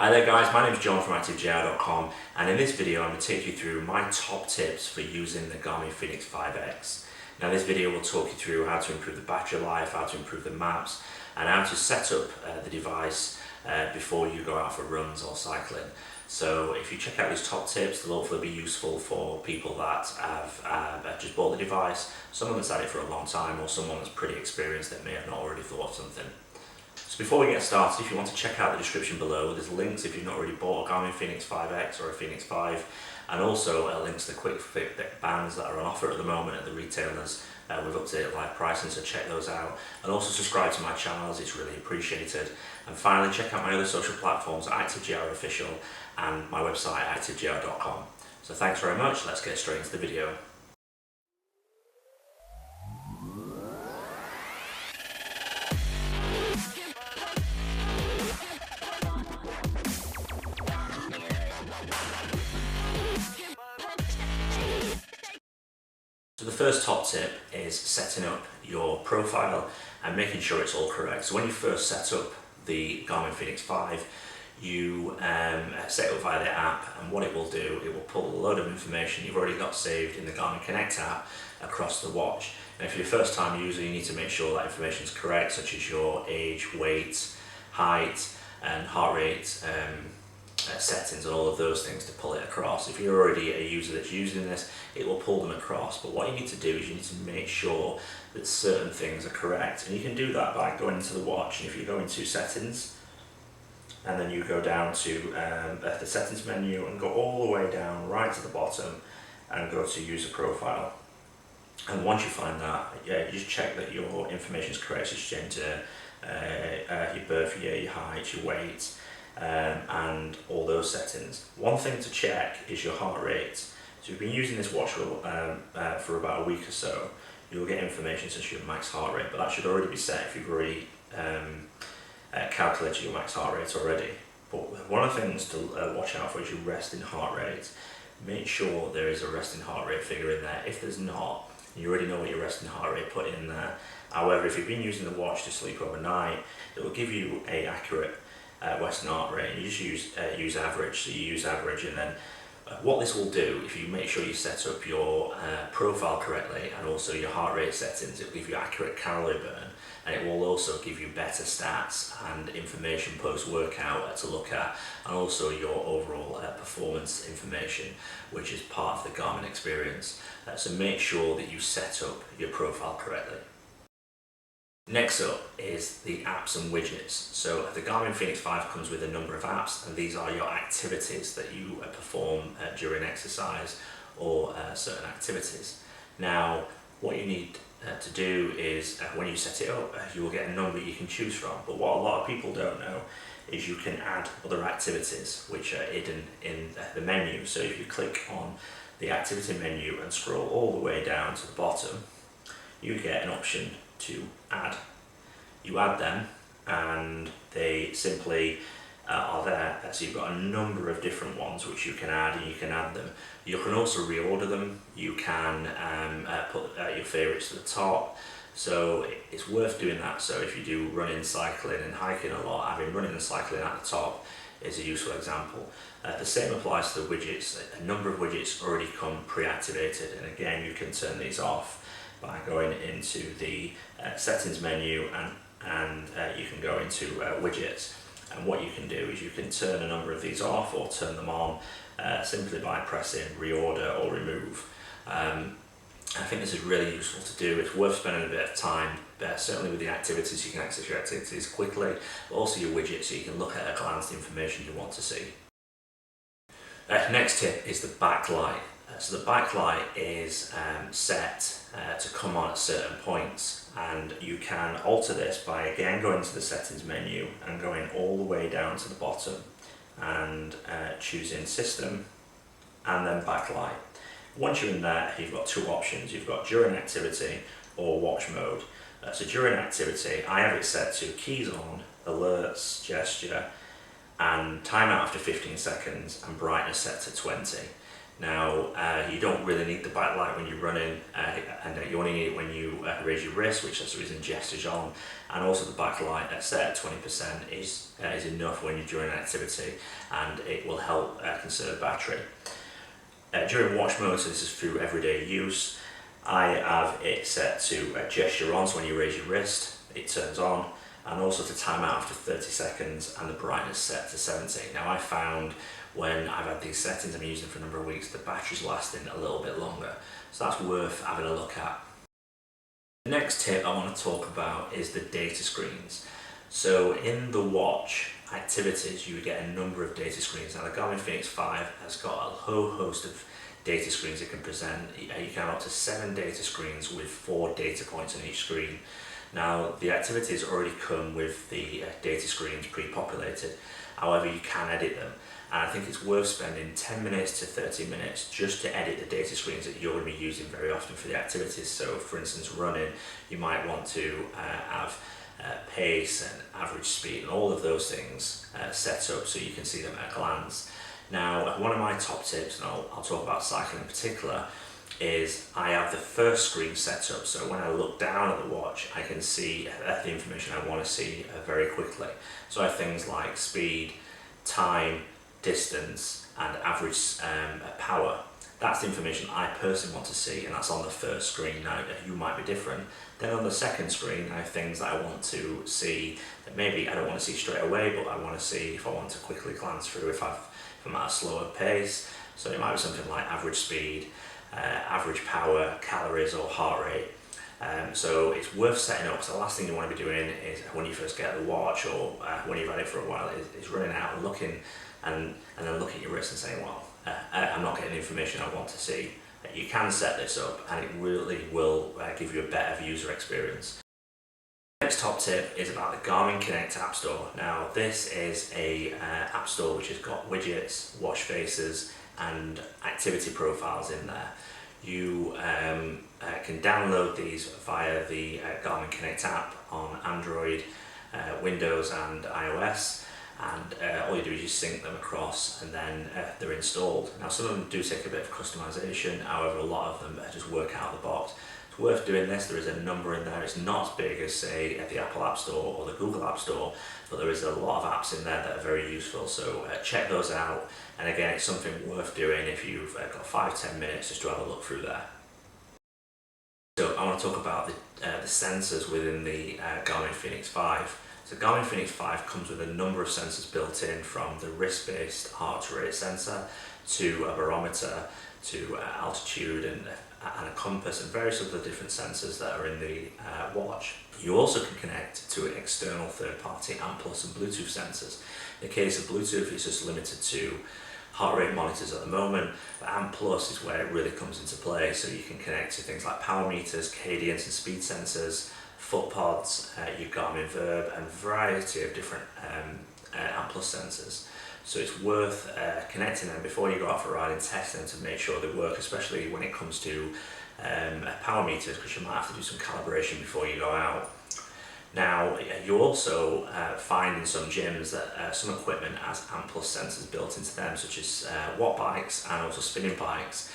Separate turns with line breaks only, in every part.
Hi there guys, my name is John from ActiveGR.com, and in this video I'm going to take you through my top tips for using the Garmin Fenix 5X. Now this video will talk you through how to improve the battery life, how to improve the maps, and how to set up the device before you go out for runs or cycling. So if you check out these top tips, they'll hopefully be useful for people that have just bought the device, someone that's had it for a long time, or someone that's pretty experienced that may have not already thought of something. So before we get started, if you want to check out the description below, there's links if you've not already bought a Garmin Fenix 5X or a Fenix 5, and also links to the quick fit bands that are on offer at the moment at the retailers with up-to-date live pricing, so check those out. And also subscribe to my channels, it's really appreciated. And finally, check out my other social platforms at ActiveGR Official and my website ActiveGR.com. So thanks very much, let's get straight into the video. So the first top tip is setting up your profile and making sure it's all correct. So when you first set up the Garmin Fenix 5, you set it up via the app, and what it will do, it will pull a load of information you've already got saved in the Garmin Connect app across the watch. And if you're a first time user, you need to make sure that information is correct, such as your age, weight, height, and heart rate settings and all of those things to pull it across. If you're already a user that's using this, it will pull them across, but what you need to do is you need to make sure that certain things are correct, and you can do that by going into the watch. And if you go into settings and then you go down to the settings menu and go all the way down right to the bottom and go to user profile, and once you find that, you just check that your information is correct. So you change your birth year, your height, your weight, and all those settings. One thing to check is your heart rate. So if you've been using this watch for about a week or so, you'll get information such as your max heart rate, but that should already be set if you've already calculated your max heart rate already. But one of the things to watch out for is your resting heart rate. Make sure there is a resting heart rate figure in there. If there's not, you already know what your resting heart rate, put in there. However, if you've been using the watch to sleep overnight, it will give you an accurate resting heart rate. You just use average, so you use average, and then what this will do, if you make sure you set up your profile correctly and also your heart rate settings, it will give you accurate calorie burn, and it will also give you better stats and information post-workout to look at, and also your overall performance information, which is part of the Garmin experience. So make sure that you set up your profile correctly. Next up is the apps and widgets. So the Garmin Fenix 5 comes with a number of apps, and these are your activities that you perform during exercise or certain activities. Now, what you need to do is when you set it up, you will get a number you can choose from. But what a lot of people don't know is you can add other activities which are hidden in the menu. So if you click on the activity menu and scroll all the way down to the bottom, you get an option to add. You add them and they simply are there. So you've got a number of different ones which you can add, and you can add them. You can also reorder them. You can put your favourites to the top. So it's worth doing that. So if you do running, cycling and hiking a lot, having running and cycling at the top is a useful example. The same applies to the widgets. A number of widgets already come pre-activated, and again you can turn these off by going into the settings menu, and you can go into widgets. And what you can do is you can turn a number of these off or turn them on simply by pressing reorder or remove. I think this is really useful to do. It's worth spending a bit of time, certainly with the activities. You can access your activities quickly, but also your widgets, so you can look at a glance the information you want to see. Next tip is the backlight. So the backlight is set to come on at certain points, and you can alter this by again going to the settings menu and going all the way down to the bottom and choosing system and then backlight. Once you're in there, you've got two options. You've got during activity or watch mode. So during activity, I have it set to keys on, alerts, gesture, and timeout after 15 seconds, and brightness set to 20. Now, you don't really need the backlight when you're running, and you only need it when you raise your wrist, which is the reason gesture's on. And also the backlight set at 20% is enough when you're during an activity, and it will help conserve battery. During watch mode, so this is through everyday use, I have it set to gesture on, so when you raise your wrist, it turns on, and also to time out after 30 seconds, and the brightness set to 70. Now I found when I've had these settings, I'm using them for a number of weeks, the battery's lasting a little bit longer, so that's worth having a look at. The next tip I want to talk about is the data screens. So in the watch activities, you get a number of data screens. Now the Garmin Fenix 5 has got a whole host of data screens it can present. You can have up to 7 data screens with 4 data points on each screen. Now the activities already come with the data screens pre-populated, however you can edit them, and I think it's worth spending 10 minutes to 30 minutes just to edit the data screens that you're going to be using very often for the activities. So for instance, running, you might want to have pace and average speed and all of those things set up so you can see them at a glance. Now one of my top tips, and I'll talk about cycling in particular, is I have the first screen set up, so when I look down at the watch I can see the information I want to see very quickly. So I have things like speed, time, distance and average power. That's the information I personally want to see, and that's on the first screen. Now you might be different. Then on the second screen I have things that I want to see that maybe I don't want to see straight away, but I want to see if I want to quickly glance through if I'm at a slower pace. So it might be something like average speed, average power, calories or heart rate. So it's worth setting up, because the last thing you want to be doing is when you first get the watch or when you've had it for a while is running out and looking and then looking at your wrist and saying, well, I'm not getting the information I want to see. You can set this up and it really will give you a better user experience. The next top tip is about the Garmin Connect App Store. Now this is a app store which has got widgets, watch faces and activity profiles in there. You can download these via the Garmin Connect app on Android, Windows and iOS, and all you do is you sync them across and then they're installed. Now some of them do take a bit of customization, however a lot of them just work out of the box. It's worth doing this. There is a number in there. It's not as big as say at the Apple App Store or the Google App Store, but there is a lot of apps in there that are very useful, so check those out. And again, it's something worth doing if you've got 5-10 minutes just to have a look through there. So I want to talk about the sensors within the Garmin Fenix 5. So Garmin Fenix 5 comes with a number of sensors built in, from the wrist-based heart rate sensor to a barometer to altitude and a compass and various other different sensors that are in the watch. You also can connect to external third-party ANT+ and Bluetooth sensors. In the case of Bluetooth, it's just limited to heart rate monitors at the moment, but ANT+ is where it really comes into play, so you can connect to things like power meters, cadence and speed sensors, foot pods, your Garmin Verb and a variety of different ANT+ sensors. So it's worth connecting them before you go out for a ride and test them to make sure they work, especially when it comes to power meters, because you might have to do some calibration before you go out. Now you also find in some gyms that some equipment has ANT+ sensors built into them, such as watt bikes and also spinning bikes.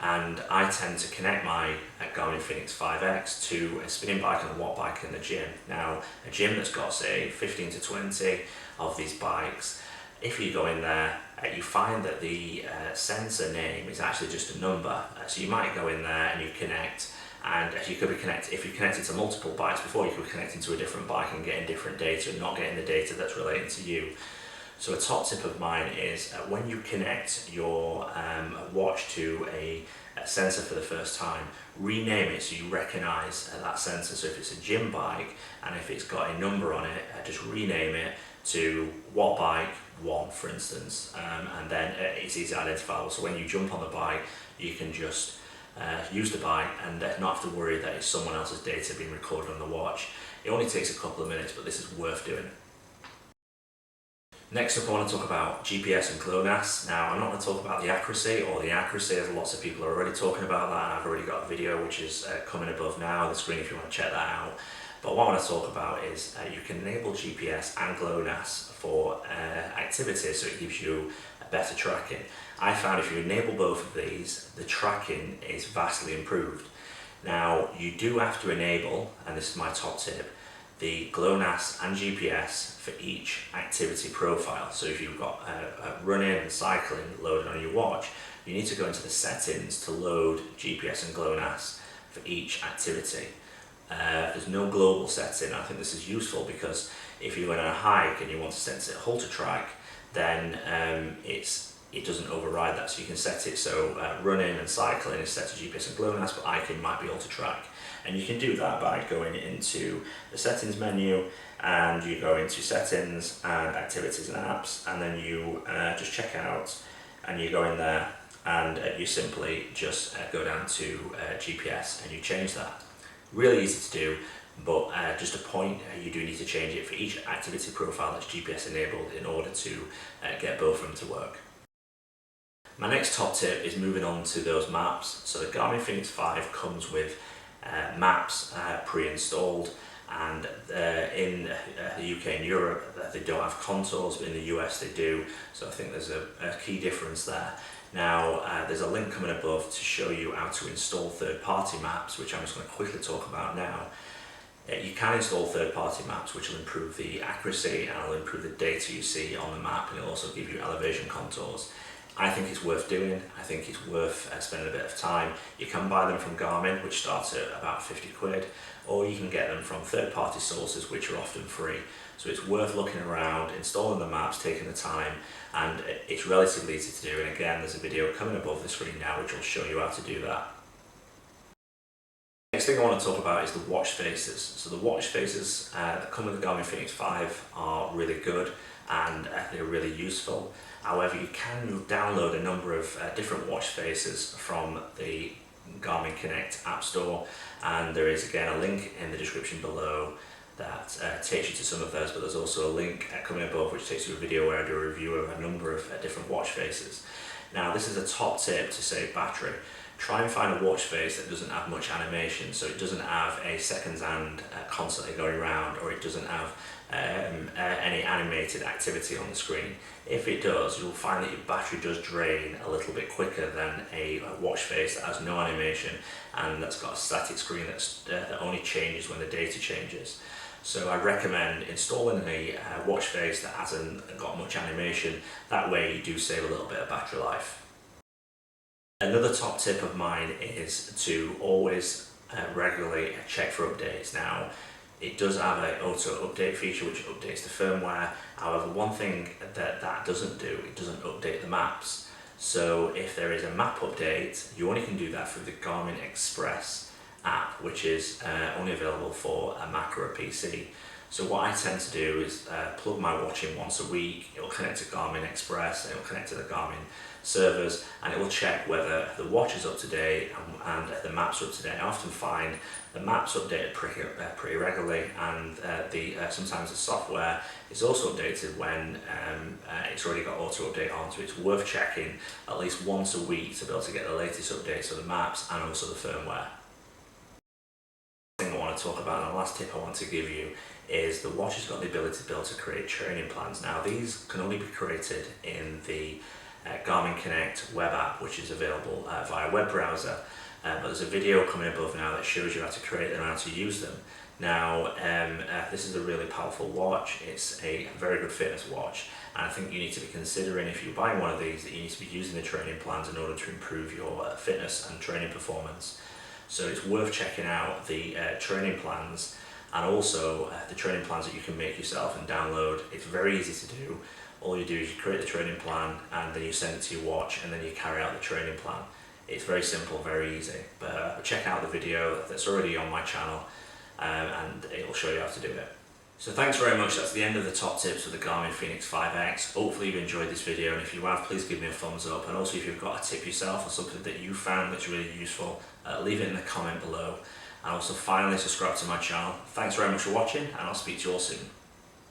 And I tend to connect my Garmin Fenix 5X to a spinning bike and a watt bike in the gym. Now a gym that's got say 15 to 20 of these bikes, if you go in there, you find that the sensor name is actually just a number. So you might go in there and you connect, and if you're connected to multiple bikes before, you could be connecting to a different bike and getting different data and not getting the data that's relating to you. So a top tip of mine is when you connect your watch to a sensor for the first time, rename it so you recognize that sensor. So if it's a gym bike and if it's got a number on it, just rename it to watt bike 1, for instance, and then it's easy identifiable. So when you jump on the bike, you can just use the bike and not have to worry that it's someone else's data being recorded on the watch. It only takes a couple of minutes, but this is worth doing. Next up, I want to talk about GPS and GLONASS. Now, I'm not going to talk about the accuracy, as lots of people are already talking about that, and I've already got a video which is coming above now on the screen if you want to check that out. But what I want to talk about is you can enable GPS and GLONASS for activities, so it gives you better tracking. I found if you enable both of these, the tracking is vastly improved. Now you do have to enable, and this is my top tip, the GLONASS and GPS for each activity profile. So if you've got running and cycling loaded on your watch, you need to go into the settings to load GPS and GLONASS for each activity. There's no global setting. I think this is useful because if you're going on a hike and you want to set it halter track, then it doesn't override that. So you can set it so running and cycling is set to GPS and GLONASS, but hiking might be halter track. And you can do that by going into the settings menu, and you go into settings and activities and apps, and then you just check out, and you go in there and you simply just go down to GPS and you change that. Really easy to do, but just a point, you do need to change it for each activity profile that's GPS enabled in order to get both of them to work. My next top tip is moving on to those maps. So the Garmin Fenix 5 comes with maps pre-installed, and in the UK and Europe they don't have contours, but in the US they do, so I think there's a key difference there. Now there's a link coming above to show you how to install third-party maps, which I'm just going to quickly talk about now. You can install third-party maps, which will improve the accuracy and will improve the data you see on the map, and it'll also give you elevation contours. I think it's worth doing. I think it's worth spending a bit of time. You can buy them from Garmin, which starts at about 50 quid, or you can get them from third-party sources, which are often free. So it's worth looking around, installing the maps, taking the time, and it's relatively easy to do. And again, there's a video coming above the screen now which will show you how to do that. Next thing I want to talk about is the watch faces. So the watch faces that come with the Garmin Fenix 5 are really good, and they're really useful. However, you can download a number of different watch faces from the Garmin Connect app store, and there is again a link in the description below that takes you to some of those, but there's also a link coming above which takes you to a video where I do a review of a number of different watch faces. Now this is a top tip to save battery. Try and find a watch face that doesn't have much animation, so it doesn't have a seconds hand constantly going around, or it doesn't have any animated activity on the screen. If it does, you'll find that your battery does drain a little bit quicker than a watch face that has no animation and that's got a static screen that only changes when the data changes. So I recommend installing a watch face that hasn't got much animation. That way you do save a little bit of battery life. Another top tip of mine is to always regularly check for updates. Now, it does have an auto update feature which updates the firmware. However, one thing that doesn't do, it doesn't update the maps. So if there is a map update, you only can do that through the Garmin Express app, which is only available for a Mac or a PC. So what I tend to do is plug my watch in once a week. It will connect to Garmin Express, and it will connect to the Garmin servers, and it will check whether the watch is up to date and the maps are up to date. I often find the maps updated pretty regularly, and sometimes the software is also updated when it's already got auto update on, so it's worth checking at least once a week to be able to get the latest updates of the maps and also the firmware. The thing I want to talk about, and the last tip I want to give you, is the watch has got the ability to be able to create training plans. Now these can only be created in the Garmin Connect web app, which is available via web browser, but there's a video coming above now that shows you how to create them and how to use them. Now this is a really powerful watch. It's a very good fitness watch, and I think you need to be considering, if you're buying one of these, that you need to be using the training plans in order to improve your fitness and training performance. So it's worth checking out the training plans, and also the training plans that you can make yourself and download. It's very easy to do. All you do is you create the training plan, and then you send it to your watch, and then you carry out the training plan. It's very simple, very easy, but check out the video that's already on my channel, and it will show you how to do it. So thanks very much. That's the end of the top tips for the Garmin Fenix 5X. Hopefully you've enjoyed this video, and if you have, please give me a thumbs up, and also if you've got a tip yourself or something that you found that's really useful, leave it in the comment below, and also finally subscribe to my channel. Thanks very much for watching, and I'll speak to you all soon.